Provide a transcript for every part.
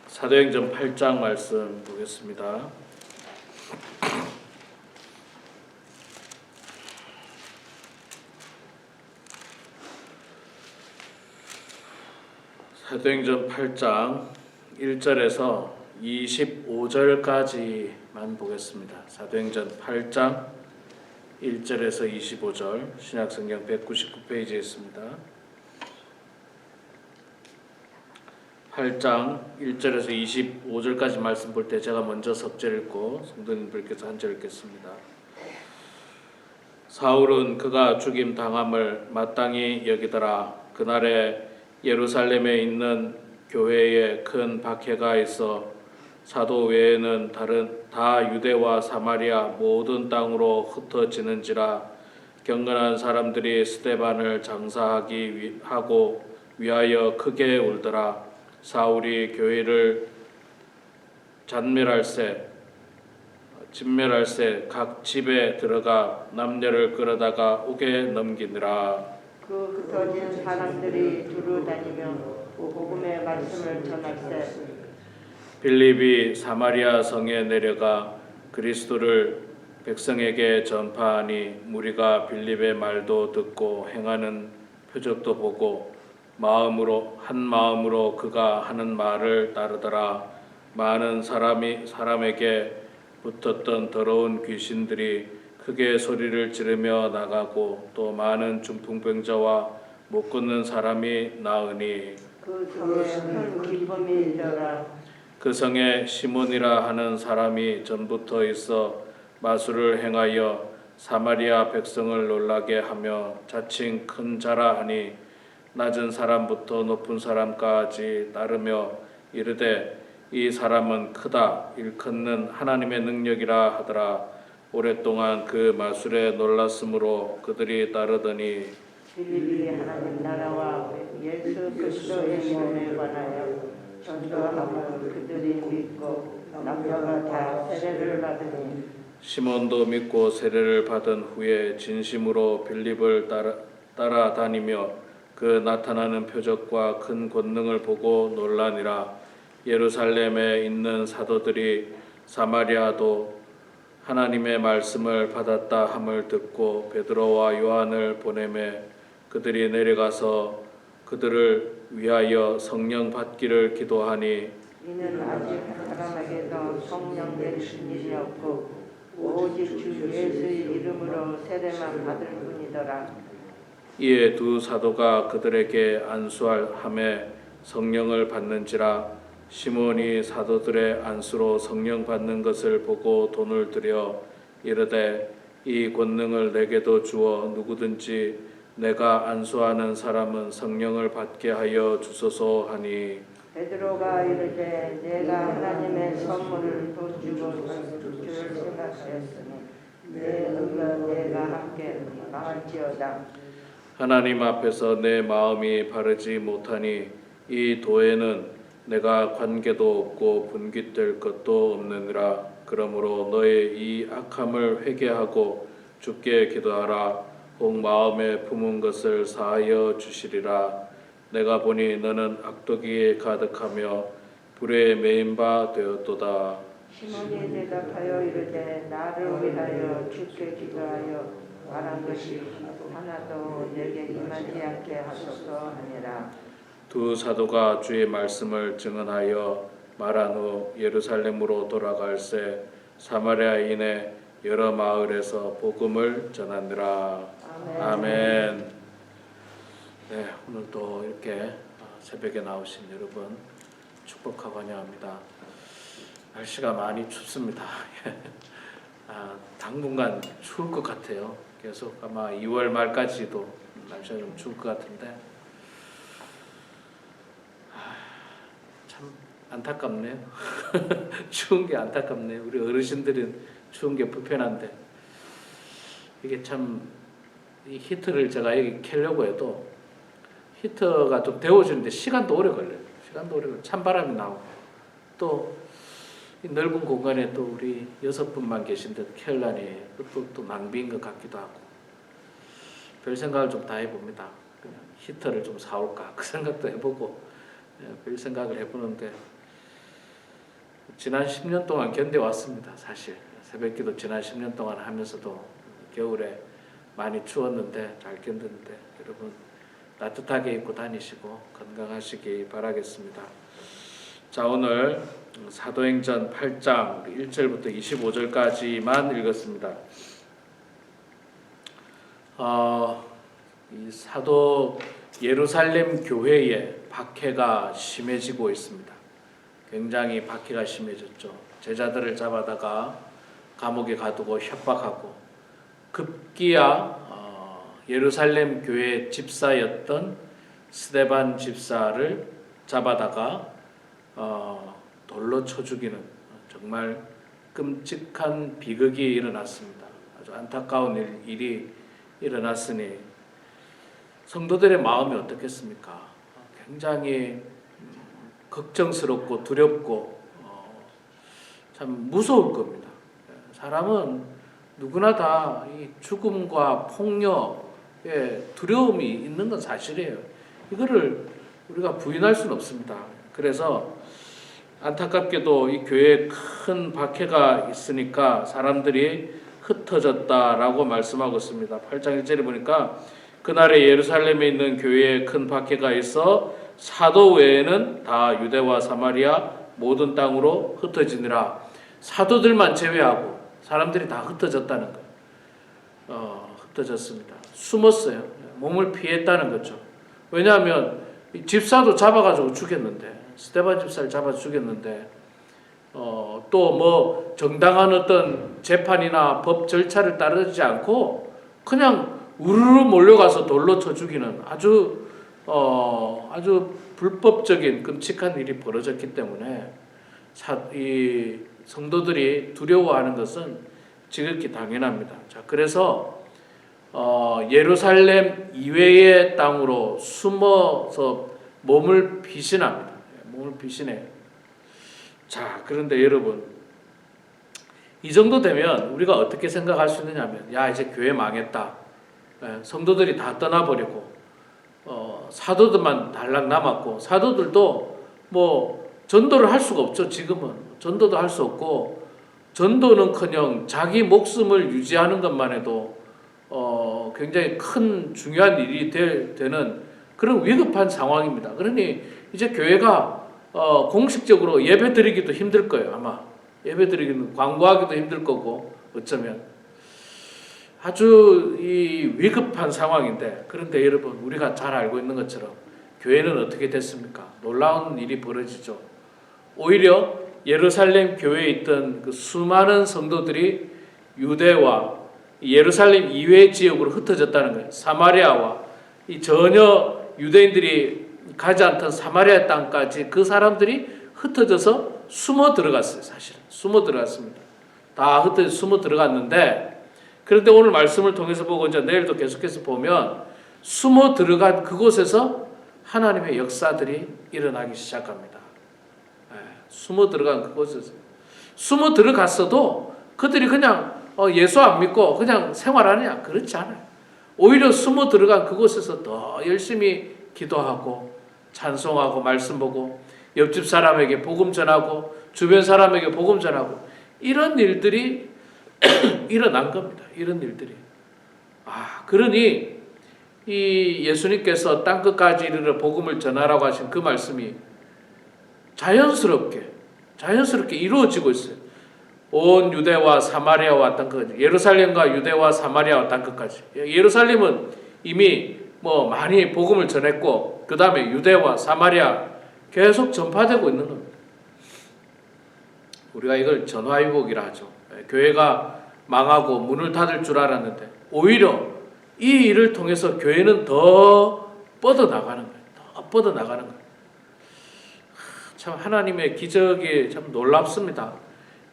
사도행전 8장 말씀 보겠습니다. 사도행전 8장 1절에서 25절까지만 보겠습니다. 사도행전 8장 1절에서 25절 신약성경 199페이지에 있습니다. 8장 1절에서 25절까지 말씀 볼 때 제가 먼저 석절 읽고 성도님들께서 한 절 읽겠습니다. 사울은 그가 죽임 당함을 마땅히 여기더라. 그날에 예루살렘에 있는 교회에 큰 박해가 있어 사도 외에는 다 유대와 사마리아 모든 땅으로 흩어지는지라. 경건한 사람들이 스데반을 장사하기 하고 위하여 크게 울더라. 사울이 교회를 진멸할새 각 집에 들어가 남녀를 끌어다가 옥에 넘기느라. 그 흩어진 사람들이 두루 다니며 복음의 말씀을 전할세. 빌립이 사마리아 성에 내려가 그리스도를 백성에게 전파하니 무리가 빌립의 말도 듣고 행하는 표적도 보고 한 마음으로 그가 하는 말을 따르더라. 많은 사람에게 붙었던 더러운 귀신들이 크게 소리를 지르며 나가고 또 많은 중풍병자와 못 걷는 사람이 나으니 그 성에 큰 기쁨이 일어라. 그 성에 시몬이라 하는 사람이 전부터 있어 마술을 행하여 사마리아 백성을 놀라게 하며 자칭 큰 자라 하니 낮은 사람부터 높은 사람까지 따르며 이르되 이 사람은 크다 일컫는 하나님의 능력이라 하더라. 오랫동안 그 마술에 놀랐으므로 그들이 따르더니 빌립이 하나님 나라와 예수 그리스도의 몸에 관하여 전도하고 그들이 믿고 남녀가 다 세례를 받으니 시몬도 믿고 세례를 받은 후에 진심으로 빌립을 따라다니며 그 나타나는 표적과 큰 권능을 보고 놀라니라. 예루살렘에 있는 사도들이 사마리아도 하나님의 말씀을 받았다 함을 듣고 베드로와 요한을 보내매 그들이 내려가서 그들을 위하여 성령 받기를 기도하니 이는 아직 사람에게도 성령 내리신 일이 없고 오직 주 예수의 이름으로 세례만 받을 뿐이더라. 이에 두 사도가 그들에게 안수함에 성령을 받는지라. 시몬이 사도들의 안수로 성령 받는 것을 보고 돈을 들여 이르되 이 권능을 내게도 주어 누구든지 내가 안수하는 사람은 성령을 받게 하여 주소서 하니 베드로가 이르되 내가 하나님의 선물을 돈 주고 줄 생각하였으니 내 의가 내가 함께 나갈지어다. 하나님 앞에서 내 마음이 바르지 못하니 이 도에는 내가 관계도 없고 분깃될 것도 없느니라. 그러므로 너의 이 악함을 회개하고 주께 기도하라. 혹 마음에 품은 것을 사하여 주시리라. 내가 보니 너는 악독이에 가득하며 불에 매인 바 되었도다. 시몬이 대답하여 이르되 나를 위하여 주께 기도하여 말한 것이 하나도 내게 임하지 않게 하소서 하니라. 두 사도가 주의 말씀을 증언하여 말한 후 예루살렘으로 돌아갈새 사마리아인의 여러 마을에서 복음을 전하느라. 아멘. 네, 오늘도 이렇게 새벽에 나오신 여러분 축복하고 환영합니다. 날씨가 많이 춥습니다. 당분간 추울 것 같아요. 계속 아마 2월 말까지도 날씨가 좀 추울 것 같은데 참 안타깝네요. 추운 게 안타깝네요. 우리 어르신들은 추운 게 불편한데 이게 참 이 히터를 제가 여기 켜려고 해도 히터가 좀 데워지는데 시간도 오래 걸려요. 찬바람이 나오고 또 이 넓은 공간에 또 우리 6분만 계신데 켈라니 또 낭비인 것 같기도 하고 별 생각을 좀 다 해봅니다. 그냥 히터를 좀 사올까 그 생각도 해보고 별 생각을 해보는데 지난 10년 동안 견뎌왔습니다. 사실 새벽기도 지난 10년 동안 하면서도 겨울에 많이 추웠는데 잘 견뎠는데 여러분 따뜻하게 입고 다니시고 건강하시기 바라겠습니다. 자, 오늘 사도행전 8장 1절부터 25절까지만 읽었습니다. 이 사도 예루살렘 교회에 박해가 심해지고 있습니다. 굉장히 박해가 심해졌죠. 제자들을 잡아다가 감옥에 가두고 협박하고, 급기야 예루살렘 교회 집사였던 스데반 집사를 잡아다가 돌로 쳐 죽이는 정말 끔찍한 비극이 일어났습니다. 아주 안타까운 일이 일어났으니 성도들의 마음이 어떻겠습니까? 굉장히 걱정스럽고 두렵고 참 무서울 겁니다. 사람은 누구나 다 이 죽음과 폭력에 두려움이 있는 건 사실이에요. 이거를 우리가 부인할 수는 없습니다. 그래서 안타깝게도 이 교회에 큰 박해가 있으니까 사람들이 흩어졌다라고 말씀하고 있습니다. 8장 1절에 보니까 그날에 예루살렘에 있는 교회에 큰 박해가 있어 사도 외에는 다 유대와 사마리아 모든 땅으로 흩어지니라. 사도들만 제외하고 사람들이 다 흩어졌다는 거예요. 흩어졌습니다. 숨었어요. 몸을 피했다는 거죠. 왜냐하면 집사도 잡아가지고 죽였는데, 스데반 집사를 잡아 죽였는데, 또 뭐 정당한 어떤 재판이나 법 절차를 따르지 않고 그냥 우르르 몰려가서 돌로 쳐 죽이는 아주 불법적인 끔찍한 일이 벌어졌기 때문에 이 성도들이 두려워하는 것은 지극히 당연합니다. 자, 그래서 예루살렘 이외의 땅으로 숨어서 몸을 피신합니다. 몸을 피신해요. 자, 그런데 여러분, 이 정도 되면 우리가 어떻게 생각할 수 있느냐면, 야, 이제 교회 망했다. 성도들이 다 떠나버리고 사도들만 달랑 남았고, 사도들도 뭐 전도를 할 수가 없죠. 지금은 전도도 할 수 없고, 전도는커녕 자기 목숨을 유지하는 것만 해도 굉장히 큰 중요한 일이 되는 그런 위급한 상황입니다. 그러니 이제 교회가 공식적으로 예배 드리기도 힘들 거예요. 아마 예배 드리기는 광고하기도 힘들 거고, 어쩌면 아주 이 위급한 상황인데, 그런데 여러분, 우리가 잘 알고 있는 것처럼 교회는 어떻게 됐습니까? 놀라운 일이 벌어지죠. 오히려 예루살렘 교회에 있던 그 수많은 성도들이 유대와 예루살렘 이외 지역으로 흩어졌다는 거예요. 사마리아와 이 전혀 유대인들이 가지 않던 사마리아 땅까지 그 사람들이 흩어져서 숨어 들어갔어요. 사실은 숨어 들어갔습니다. 다 흩어져 숨어 들어갔는데, 그런데 오늘 말씀을 통해서 보고 이제 내일도 계속해서 보면 숨어 들어간 그곳에서 하나님의 역사들이 일어나기 시작합니다. 숨어 들어간 그곳에서 숨어 들어갔어도 그들이 그냥 예수 안 믿고 그냥 생활하느냐? 그렇지 않아요. 오히려 숨어 들어간 그곳에서 더 열심히 기도하고 찬송하고 말씀 보고 옆집 사람에게 복음 전하고 주변 사람에게 복음 전하고 이런 일들이 일어난 겁니다. 이런 일들이. 그러니 이 예수님께서 땅끝까지 이르러 복음을 전하라고 하신 그 말씀이 자연스럽게 이루어지고 있어요. 온 유대와 사마리아와 땅끝까지, 예루살렘과 유대와 사마리아와 땅끝까지. 예루살렘은 이미 뭐 많이 복음을 전했고, 그 다음에 유대와 사마리아 계속 전파되고 있는 겁니다. 우리가 이걸 전화위복이라 하죠. 교회가 망하고 문을 닫을 줄 알았는데 오히려 이 일을 통해서 교회는 더 뻗어나가는 거예요. 더 뻗어나가는 거예요. 참 하나님의 기적이 참 놀랍습니다.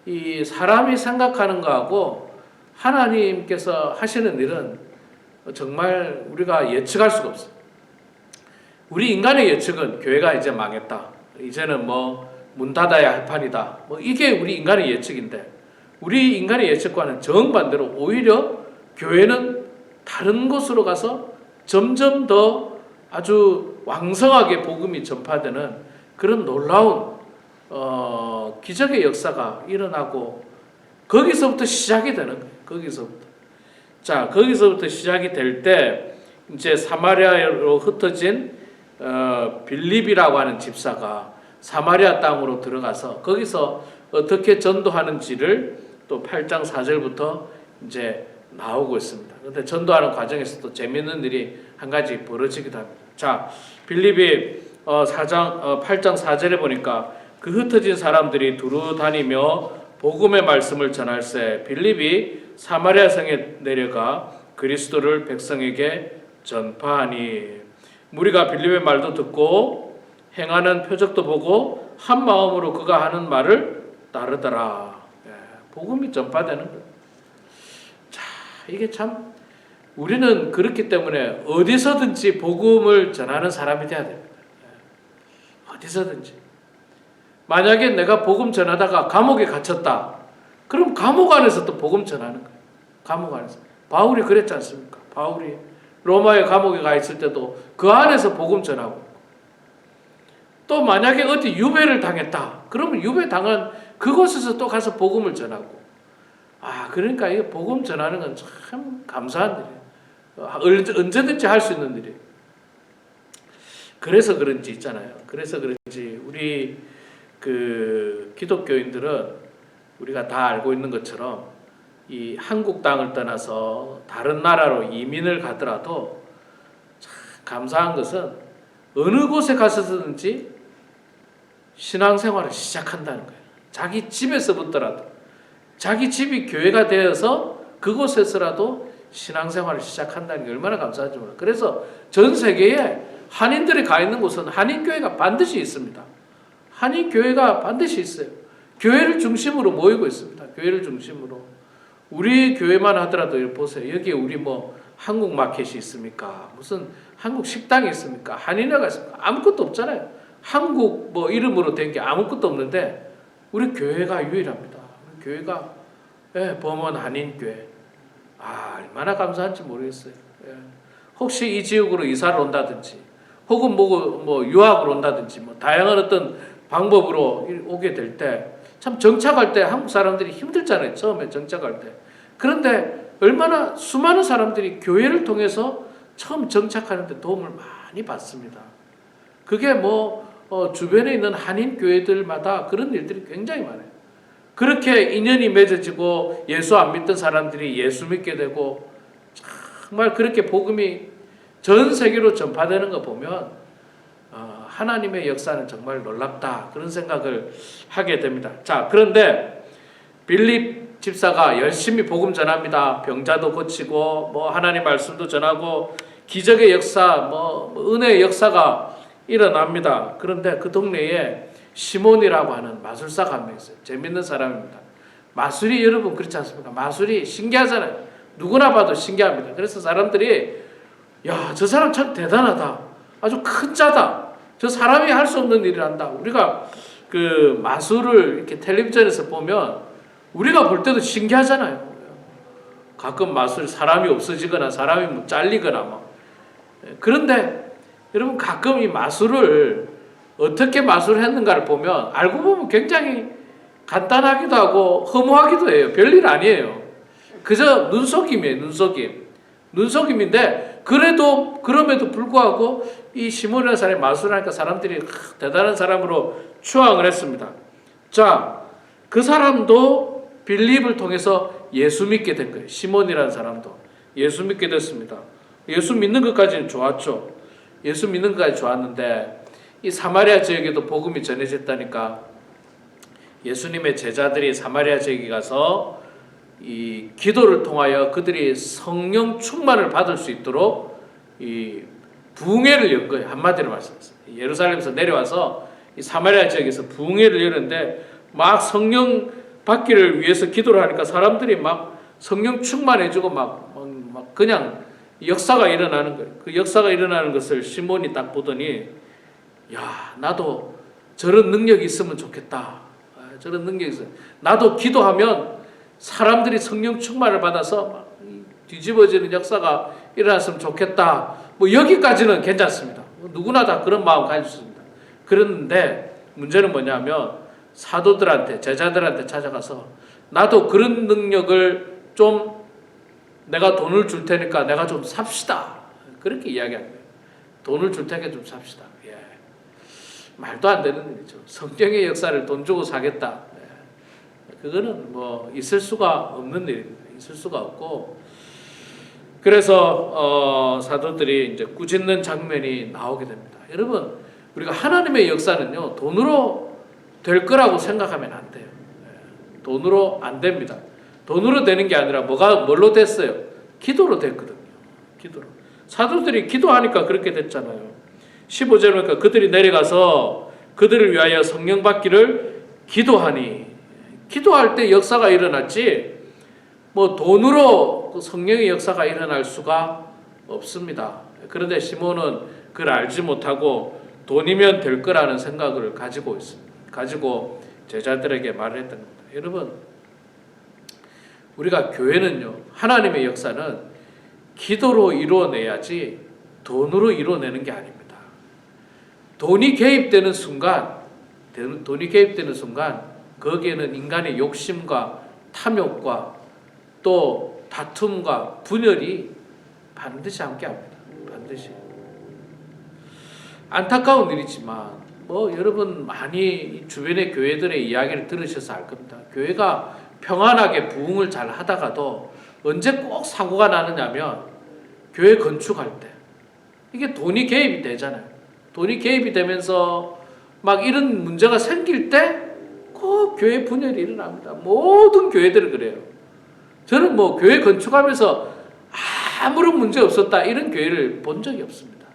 이 사람이 생각하는 거하고 하나님께서 하시는 일은 정말 우리가 예측할 수가 없어요. 우리 인간의 예측은 교회가 이제 망했다. 이제는 뭐 문 닫아야 할 판이다. 뭐 이게 우리 인간의 예측인데, 우리 인간의 예측과는 정반대로 오히려 교회는 다른 곳으로 가서 점점 더 아주 왕성하게 복음이 전파되는 그런 놀라운 기적의 역사가 일어나고 거기서부터 시작이 되는 거예요. 거기서부터. 자, 거기서부터 시작이 될 때 이제 사마리아로 흩어진 빌립이라고 하는 집사가 사마리아 땅으로 들어가서 거기서 어떻게 전도하는지를 또 8장 4절부터 이제 나오고 있습니다. 그런데 전도하는 과정에서 또 재미있는 일이 한 가지 벌어지기도 합니다. 자, 빌립이 8장 4절에 보니까 그 흩어진 사람들이 두루 다니며 복음의 말씀을 전할세 빌립이 사마리아 성에 내려가 그리스도를 백성에게 전파하니 무리가 빌립의 말도 듣고 행하는 표적도 보고 한 마음으로 그가 하는 말을 따르더라. 복음이 전파되는 거예요. 자, 이게 참 우리는 그렇기 때문에 어디서든지 복음을 전하는 사람이 돼야 됩니다. 어디서든지. 만약에 내가 복음 전하다가 감옥에 갇혔다. 그럼 감옥 안에서 또 복음 전하는 거예요. 감옥 안에서. 바울이 그랬지 않습니까? 바울이 로마의 감옥에 가 있을 때도 그 안에서 복음 전하고. 또 만약에 어디 유배를 당했다. 그러면 유배 당한 그곳에서 또 가서 복음을 전하고. 그러니까 이 복음 전하는 건 참 감사한 일이에요. 언제든지 할 수 있는 일이에요. 그래서 그런지 있잖아요. 그래서 그런지 우리 그 기독교인들은 우리가 다 알고 있는 것처럼 이 한국 땅을 떠나서 다른 나라로 이민을 가더라도 참 감사한 것은 어느 곳에 가서든지 신앙생활을 시작한다는 거예요. 자기 집에서부터라도 자기 집이 교회가 되어서 그곳에서라도 신앙생활을 시작한다는 게 얼마나 감사한지 몰라요. 그래서 전 세계에 한인들이 가 있는 곳은 한인교회가 반드시 있습니다. 한인교회가 반드시 있어요. 교회를 중심으로 모이고 있습니다. 교회를 중심으로. 우리 교회만 하더라도 보세요. 여기에 우리 뭐 한국 마켓이 있습니까? 무슨 한국 식당이 있습니까? 한인회가 있습니까? 아무것도 없잖아요. 한국 뭐 이름으로 된 게 아무것도 없는데 우리 교회가 유일합니다. 우리 교회가 범원 한인교회. 얼마나 감사한지 모르겠어요. 혹시 이 지역으로 이사를 온다든지 혹은 뭐 유학을 온다든지 뭐 다양한 어떤 방법으로 오게 될 때 참 정착할 때 한국 사람들이 힘들잖아요. 처음에 정착할 때. 그런데 얼마나 수많은 사람들이 교회를 통해서 처음 정착하는 데 도움을 많이 받습니다. 그게 주변에 있는 한인 교회들마다 그런 일들이 굉장히 많아요. 그렇게 인연이 맺어지고 예수 안 믿던 사람들이 예수 믿게 되고 정말 그렇게 복음이 전 세계로 전파되는 거 보면 하나님의 역사는 정말 놀랍다. 그런 생각을 하게 됩니다. 자, 그런데 빌립 집사가 열심히 복음 전합니다. 병자도 고치고 하나님 말씀도 전하고 기적의 역사, 은혜의 역사가 일어납니다. 그런데 그 동네에 시몬이라고 하는 마술사가 한 명 있어요. 재밌는 사람입니다. 마술이 여러분 그렇지 않습니까? 마술이 신기하잖아요. 누구나 봐도 신기합니다. 그래서 사람들이 저 사람 참 대단하다. 아주 큰 자다. 저 사람이 할 수 없는 일을 한다. 우리가 그 마술을 이렇게 텔레비전에서 보면 우리가 볼 때도 신기하잖아요. 가끔 마술 사람이 없어지거나 사람이 잘리거나 그런데 여러분 가끔 이 마술을 어떻게 마술을 했는가를 보면 알고 보면 굉장히 간단하기도 하고 허무하기도 해요. 별일 아니에요. 그저 눈속임이에요. 눈속임인데 그럼에도 불구하고 이 시몬이라는 사람이 마술을 하니까 사람들이 대단한 사람으로 추앙을 했습니다. 자, 그 사람도 빌립을 통해서 예수 믿게 된 거예요. 시몬이라는 사람도 예수 믿게 됐습니다. 예수 믿는 것까지는 좋았죠. 예수 믿는 것까지 좋았는데 이 사마리아 지역에도 복음이 전해졌다니까 예수님의 제자들이 사마리아 지역에 가서 이 기도를 통하여 그들이 성령 충만을 받을 수 있도록 이 부흥회를 연 거예요. 한마디로 말씀하세요. 예루살렘에서 내려와서 이 사마리아 지역에서 부흥회를 열었는데 막 성령 받기를 위해서 기도를 하니까 사람들이 막 성령 충만해지고 막 그냥 역사가 일어나는 거예요. 그 역사가 일어나는 것을 시몬이 딱 보더니 나도 저런 능력이 있으면 좋겠다. 저런 능력이 있어요. 나도 기도하면 사람들이 성령 충만을 받아서 막 뒤집어지는 역사가 일어났으면 좋겠다. 여기까지는 괜찮습니다. 누구나 다 그런 마음 가질 수 있습니다. 그런데 문제는 뭐냐면 사도들한테, 제자들한테 찾아가서 나도 그런 능력을 좀, 내가 돈을 줄 테니까 내가 좀 삽시다. 그렇게 이야기한 거예요. 돈을 줄 테니까 좀 삽시다. 예. 말도 안 되는 일이죠. 성경의 역사를 돈 주고 사겠다. 예. 그거는 뭐 있을 수가 없는 일입니다. 있을 수가 없고, 그래서 사도들이 이제 꾸짖는 장면이 나오게 됩니다. 여러분, 우리가 하나님의 역사는요, 돈으로 될 거라고 생각하면 안 돼요. 예. 돈으로 안 됩니다. 돈으로 되는 게 아니라 뭘로 됐어요? 기도로 됐거든요. 기도로. 사도들이 기도하니까 그렇게 됐잖아요. 15절에 보니까 그들이 내려가서 그들을 위하여 성령 받기를 기도하니, 기도할 때 역사가 일어났지 뭐 돈으로 그 성령의 역사가 일어날 수가 없습니다. 그런데 시몬은 그걸 알지 못하고 돈이면 될 거라는 생각을 가지고 있습니다. 가지고 제자들에게 말을 했던 겁니다. 여러분, 우리가 교회는요, 하나님의 역사는 기도로 이루어내야지 돈으로 이루어내는 게 아닙니다. 돈이 개입되는 순간 거기에는 인간의 욕심과 탐욕과 또 다툼과 분열이 반드시 함께합니다. 반드시. 안타까운 일이지만 뭐 여러분 많이 주변의 교회들의 이야기를 들으셔서 알 겁니다. 교회가 평안하게 부흥을 잘 하다가도 언제 꼭 사고가 나느냐면 교회 건축할 때 이게 돈이 개입이 되잖아요. 돈이 개입이 되면서 막 이런 문제가 생길 때 꼭 교회 분열이 일어납니다. 모든 교회들은 그래요. 저는 뭐 교회 건축하면서 아무런 문제 없었다 이런 교회를 본 적이 없습니다.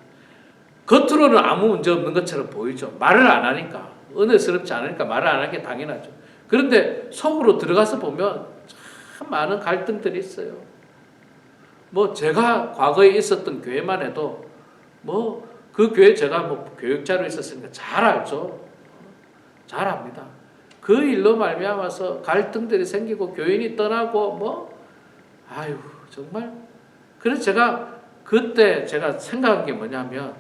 겉으로는 아무 문제 없는 것처럼 보이죠. 말을 안 하니까, 은혜스럽지 않으니까 말을 안 하는 게 당연하죠. 그런데 속으로 들어가서 보면 참 많은 갈등들이 있어요. 뭐 제가 과거에 있었던 교회만 해도 뭐 그 교회 제가 뭐 교육자로 있었으니까 잘 알죠. 잘 압니다. 그 일로 말미암아서 갈등들이 생기고 교인이 떠나고 뭐 아유 정말. 그래서 제가 그때 생각한 게 뭐냐면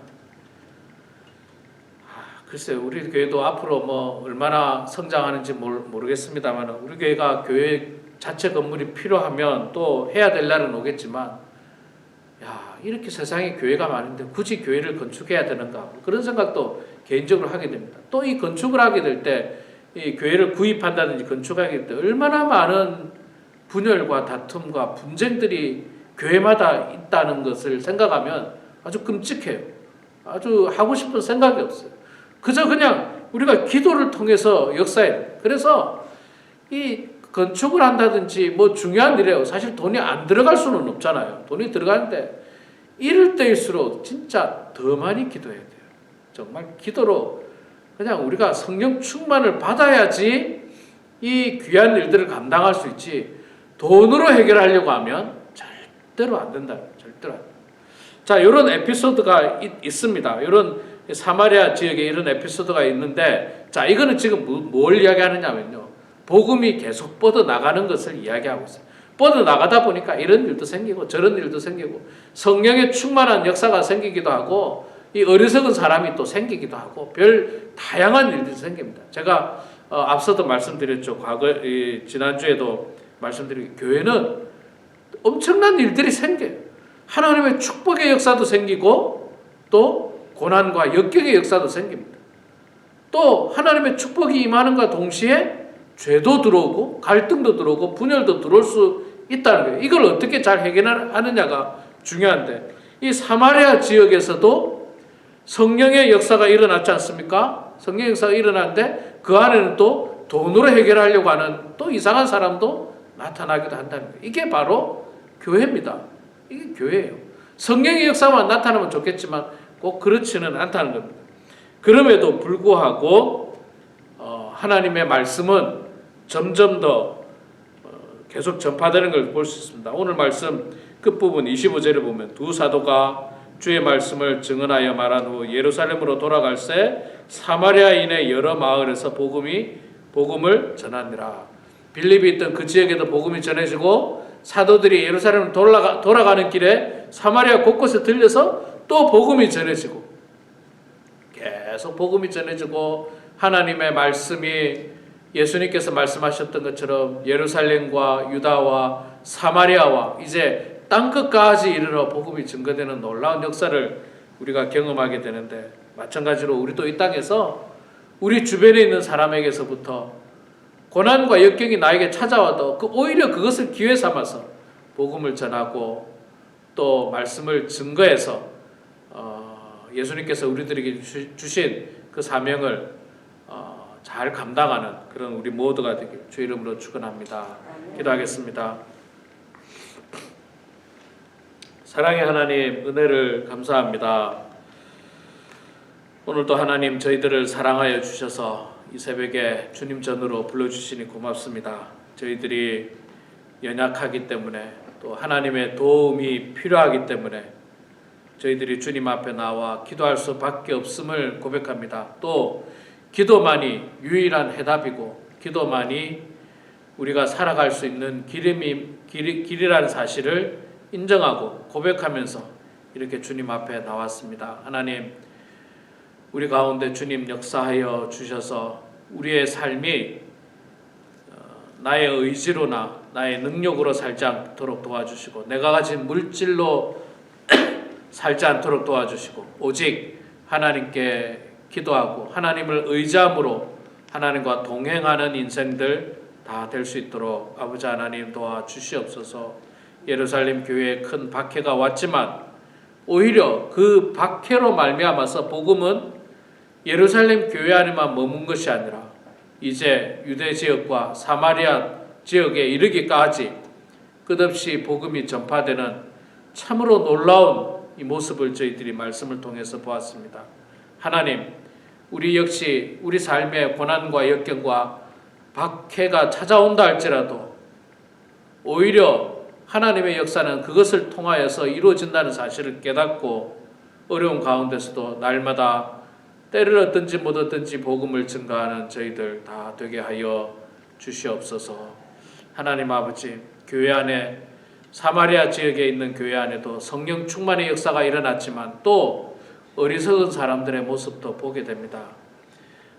글쎄요, 우리 교회도 앞으로 뭐 얼마나 성장하는지 모르겠습니다만 우리 교회가 교회 자체 건물이 필요하면 또 해야 될 날은 오겠지만, 야 이렇게 세상에 교회가 많은데 굳이 교회를 건축해야 되는가, 그런 생각도 개인적으로 하게 됩니다. 또 이 건축을 하게 될 때 이 교회를 구입한다든지 건축하게 될 때 얼마나 많은 분열과 다툼과 분쟁들이 교회마다 있다는 것을 생각하면 아주 끔찍해요. 아주 하고 싶은 생각이 없어요. 그저 그냥 우리가 기도를 통해서 역사해요. 그래서 이 건축을 한다든지 뭐 중요한 일이에요. 사실 돈이 안 들어갈 수는 없잖아요. 돈이 들어가는데 이럴 때일수록 진짜 더 많이 기도해야 돼요. 정말 기도로 그냥 우리가 성령 충만을 받아야지 이 귀한 일들을 감당할 수 있지, 돈으로 해결하려고 하면 절대로 안 된다. 절대로 안 된다. 자, 이런 에피소드가 있습니다. 이런 사마리아 지역에 이런 에피소드가 있는데, 자, 이거는 지금 뭘 이야기하느냐면요, 복음이 계속 뻗어나가는 것을 이야기하고 있어요. 뻗어나가다 보니까 이런 일도 생기고 저런 일도 생기고 성령의 충만한 역사가 생기기도 하고 이 어리석은 사람이 또 생기기도 하고 별 다양한 일들이 생깁니다. 제가 앞서도 말씀드렸죠. 지난주에도 말씀드린 교회는 엄청난 일들이 생겨요. 하나님의 축복의 역사도 생기고 또 고난과 역경의 역사도 생깁니다. 또 하나님의 축복이 임하는과 동시에 죄도 들어오고 갈등도 들어오고 분열도 들어올 수 있다는 거예요. 이걸 어떻게 잘 해결하느냐가 중요한데, 이 사마리아 지역에서도 성령의 역사가 일어났지 않습니까? 성령의 역사가 일어났는데 그 안에는 또 돈으로 해결하려고 하는 또 이상한 사람도 나타나기도 한다는 거예요. 이게 바로 교회입니다. 이게 교회예요. 성령의 역사만 나타나면 좋겠지만 꼭 그렇지는 않다는 겁니다. 그럼에도 불구하고 하나님의 말씀은 점점 더 계속 전파되는 걸 볼 수 있습니다. 오늘 말씀 끝부분 25절에 보면 두 사도가 주의 말씀을 증언하여 말한 후 예루살렘으로 돌아갈새 사마리아인의 여러 마을에서 복음을 전하니라. 빌립이 있던 그 지역에도 복음이 전해지고 사도들이 예루살렘을 돌아가는 길에 사마리아 곳곳에 들려서 또 복음이 전해지고 계속 복음이 전해지고 하나님의 말씀이 예수님께서 말씀하셨던 것처럼 예루살렘과 유다와 사마리아와 이제 땅끝까지 이르러 복음이 증거되는 놀라운 역사를 우리가 경험하게 되는데, 마찬가지로 우리도 이 땅에서 우리 주변에 있는 사람에게서부터 고난과 역경이 나에게 찾아와도 오히려 그것을 기회 삼아서 복음을 전하고 또 말씀을 증거해서 예수님께서 우리들에게 주신 그 사명을 잘 감당하는 그런 우리 모두가 되길 주 이름으로 축원합니다. 기도하겠습니다. 사랑의 하나님, 은혜를 감사합니다. 오늘도 하나님 저희들을 사랑하여 주셔서 이 새벽에 주님 전으로 불러주시니 고맙습니다. 저희들이 연약하기 때문에 또 하나님의 도움이 필요하기 때문에 저희들이 주님 앞에 나와 기도할 수밖에 없음을 고백합니다. 또 기도만이 유일한 해답이고 기도만이 우리가 살아갈 수 있는 길이라는 사실을 인정하고 고백하면서 이렇게 주님 앞에 나왔습니다. 하나님, 우리 가운데 주님 역사하여 주셔서 우리의 삶이 나의 의지로나 나의 능력으로 살지 않도록 도와주시고 내가 가진 물질로 살지 않도록 도와주시고 오직 하나님께 기도하고 하나님을 의지함으로 하나님과 동행하는 인생들 다 될 수 있도록 아버지 하나님 도와주시옵소서. 예루살렘 교회에 큰 박해가 왔지만 오히려 그 박해로 말미암아서 복음은 예루살렘 교회 안에만 머문 것이 아니라 이제 유대 지역과 사마리아 지역에 이르기까지 끝없이 복음이 전파되는 참으로 놀라운 이 모습을 저희들이 말씀을 통해서 보았습니다. 하나님, 우리 역시 우리 삶의 고난과 역경과 박해가 찾아온다 할지라도 오히려 하나님의 역사는 그것을 통하여서 이루어진다는 사실을 깨닫고 어려운 가운데서도 날마다 때를 얻든지 못 얻든지 복음을 증거하는 저희들 다 되게 하여 주시옵소서. 하나님 아버지, 교회 안에 사마리아 지역에 있는 교회 안에도 성령 충만의 역사가 일어났지만 또 어리석은 사람들의 모습도 보게 됩니다.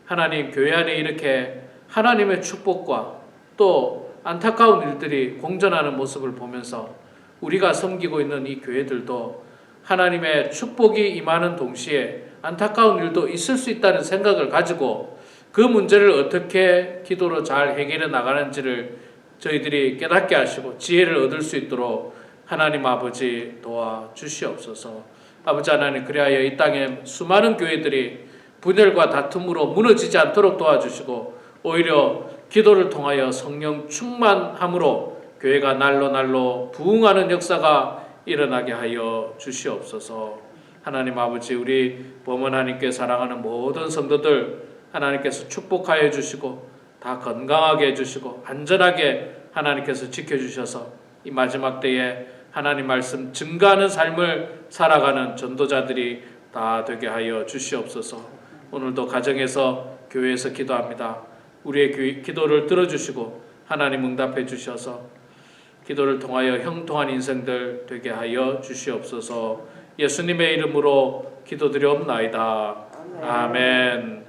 하나님, 교회 안에 이렇게 하나님의 축복과 또 안타까운 일들이 공존하는 모습을 보면서 우리가 섬기고 있는 이 교회들도 하나님의 축복이 임하는 동시에 안타까운 일도 있을 수 있다는 생각을 가지고 그 문제를 어떻게 기도로 잘 해결해 나가는지를 저희들이 깨닫게 하시고 지혜를 얻을 수 있도록 하나님 아버지 도와주시옵소서. 아버지 하나님, 그리하여 이 땅에 수많은 교회들이 분열과 다툼으로 무너지지 않도록 도와주시고 오히려 기도를 통하여 성령 충만함으로 교회가 날로 부흥하는 역사가 일어나게 하여 주시옵소서. 하나님 아버지, 우리 범원 하나님께 사랑하는 모든 성도들 하나님께서 축복하여 주시고 다 건강하게 해주시고 안전하게 하나님께서 지켜주셔서 이 마지막 때에 하나님 말씀 증거하는 삶을 살아가는 전도자들이 다 되게 하여 주시옵소서. 오늘도 가정에서 교회에서 기도합니다. 우리의 기도를 들어주시고 하나님 응답해 주셔서 기도를 통하여 형통한 인생들 되게 하여 주시옵소서. 예수님의 이름으로 기도드리옵나이다. 아멘.